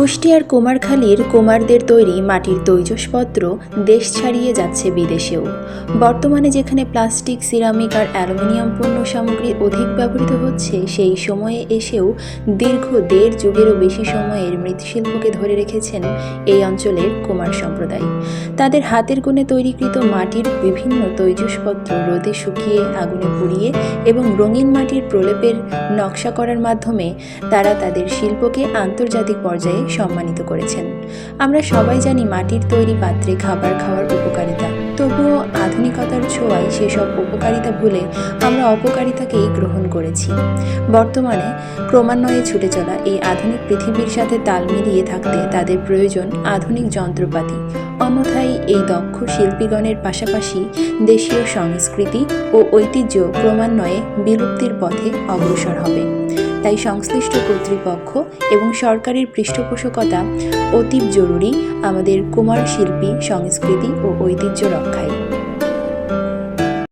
কুষ্টিয়ার কুমারখালীর কুমারদের তৈরি মাটির তৈজসপত্র দেশ ছাড়িয়ে যাচ্ছে বিদেশেও। বর্তমানে যেখানে প্লাস্টিক, সিরামিক আর অ্যালুমিনিয়াম পণ্য সামগ্রী অধিক ব্যবহৃত হচ্ছে, সেই সময়ে এসেও দীর্ঘ ১.৫ যুগেরও বেশি সময়ের মৃৎশিল্পকে ধরে রেখেছেন এই অঞ্চলের কুমার সম্প্রদায়। তাদের হাতের গুণে তৈরিকৃত মাটির বিভিন্ন তৈজসপত্র রোদে শুকিয়ে, আগুনে পুড়িয়ে এবং রঙিন মাটির প্রলেপের নকশা করার মাধ্যমে তারা তাদের শিল্পকে আন্তর্জাতিক পর্যায়ে সম্মানিত করেছেন। আমরা সবাই জানি মাটির তৈরি পাত্রে খাবার খাওয়ার উপকারিতা, তবুও আধুনিকতার ছোঁয়ায় সেসব উপকারিতা ভুলে আমরা অপকারিতাকেই গ্রহণ করেছি। বর্তমানে ক্রমান্বয়ে ছুটে চলা এই আধুনিক পৃথিবীর সাথে তাল মিলিয়ে থাকতে তাদের প্রয়োজন আধুনিক যন্ত্রপাতি, অন্যথায় এই দক্ষ শিল্পীগণের পাশাপাশি দেশীয় সংস্কৃতি ও ঐতিহ্য ক্রমান্বয়ে বিলুপ্তির পথে অগ্রসর হবে। তাই সংশ্লিষ্ট কর্তৃপক্ষ এবং সরকারের পৃষ্ঠপোষকতা অতীব জরুরি আমাদের কুমার শিল্পী সংস্কৃতি ও ঐতিহ্য রক্ষায়।